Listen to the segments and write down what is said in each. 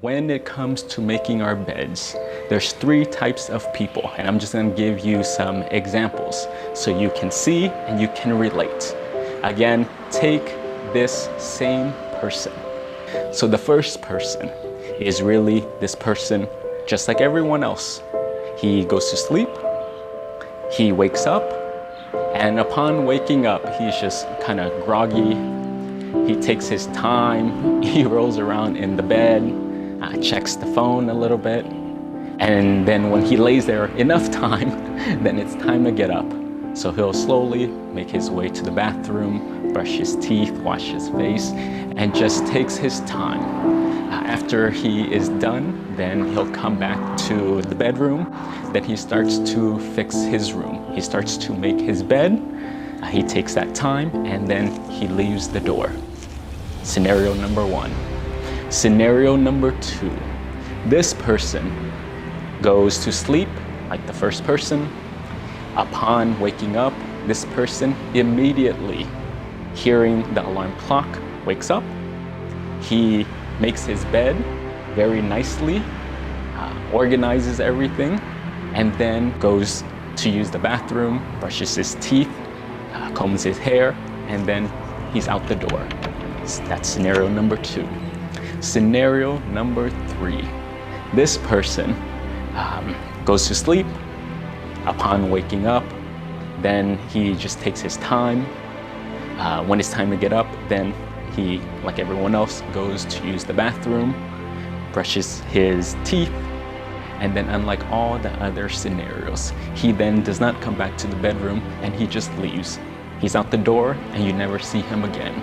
When it comes to making our beds, there's three types of people, and I'm just going to give you some examples so you can see and you can relate. Again, take this same person. So the first person is really this person just like everyone else. He goes to sleep, he wakes up, and upon waking up, he's just kind of groggy. He takes his time, he rolls around in the bed, checks the phone a little bit, and then when he lays there enough time, then it's time to get up. So he'll slowly make his way to the bathroom, brush his teeth, wash his face, and just takes his time. After he is done, then he'll come back to the bedroom. Then he starts to fix his room. He starts to make his bed. He takes that time, and then he leaves the door. Scenario number one. Scenario number two. This person goes to sleep like the first person. Upon waking up, this person immediately, hearing the alarm clock, wakes up. He makes his bed very nicely, organizes everything, and then goes to use the bathroom, brushes his teeth, combs his hair, and then he's out the door. That's scenario number two. Scenario number three. This person goes to sleep. Upon waking up, then he just takes his time. When it's time to get up, then he, like everyone else, goes to use the bathroom, brushes his teeth, and then unlike all the other scenarios, he then does not come back to the bedroom and he just leaves. He's out the door and you never see him again.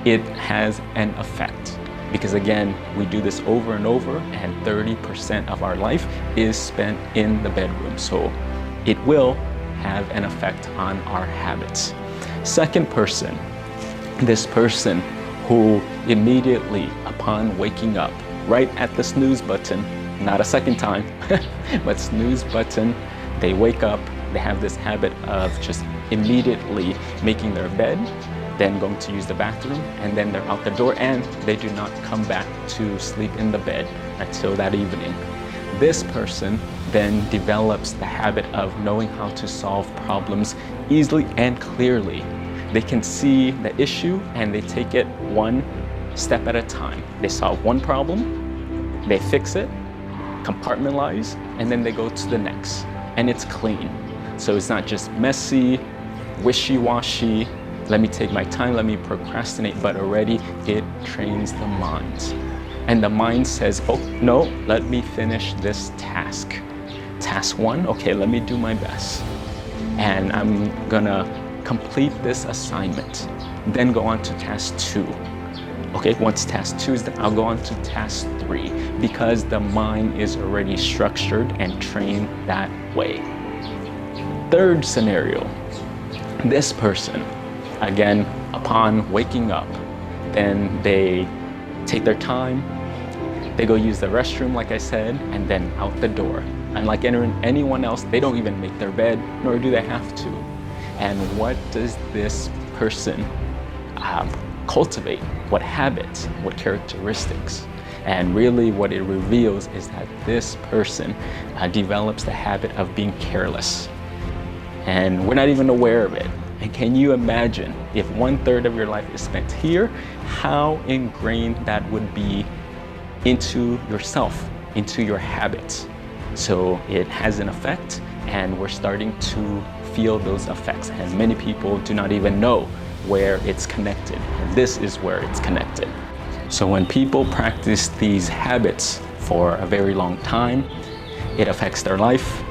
It has an effect because again, we do this over and over and 30% of our life is spent in the bedroom. So it will have an effect on our habits. Second person, this person who immediately upon waking up, right at the snooze button, not a second time, but snooze button, they wake up, they have this habit of just immediately making their bed, then going to use the bathroom, and then they're out the door and they do not come back to sleep in the bed until that evening. This person then develops the habit of knowing how to solve problems easily and clearly. They can see the issue and they take it one step at a time. They solve one problem, they fix it, compartmentalize, and then they go to the next. And it's clean. So it's not just messy, wishy-washy, let me take my time, let me procrastinate, but already it trains the mind. And the mind says, oh, no, let me finish this task. Task one, okay, let me do my best. And I'm gonna complete this assignment. Then go on to task two. Okay, once task two is done, I'll go on to task three because the mind is already structured and trained that way. Third scenario, this person, again, upon waking up, then they take their time, they go use the restroom, like I said, and then out the door. Unlike anyone else, they don't even make their bed, nor do they have to. And what does this person cultivate? What habits? What characteristics? And really what it reveals is that this person develops the habit of being careless. And we're not even aware of it. And can you imagine if 1/3 of your life is spent here, how ingrained that would be into yourself, into your habits? So it has an effect and we're starting to feel those effects. And many people do not even know where it's connected. And this is where it's connected. So when people practice these habits for a very long time, it affects their life.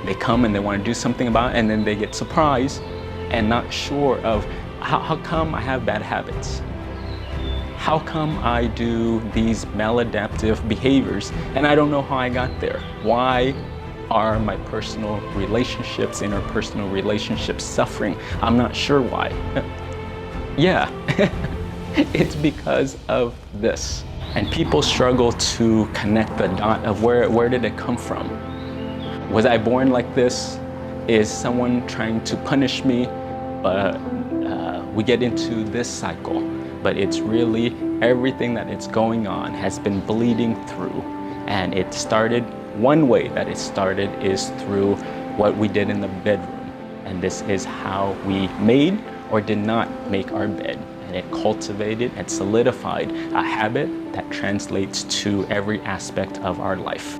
They come and they want to do something about it and then they get surprised and not sure of how come I have bad habits? How come I do these maladaptive behaviors and I don't know how I got there? Why are my personal relationships, interpersonal relationships suffering? I'm not sure why. Yeah, it's because of this. And people struggle to connect the dot of where did it come from? Was I born like this? Is someone trying to punish me? We get into this cycle, but it's really everything that is going on has been bleeding through. And it started, one way that it started is through what we did in the bedroom. And this is how we made or did not make our bed. And it cultivated and solidified a habit that translates to every aspect of our life.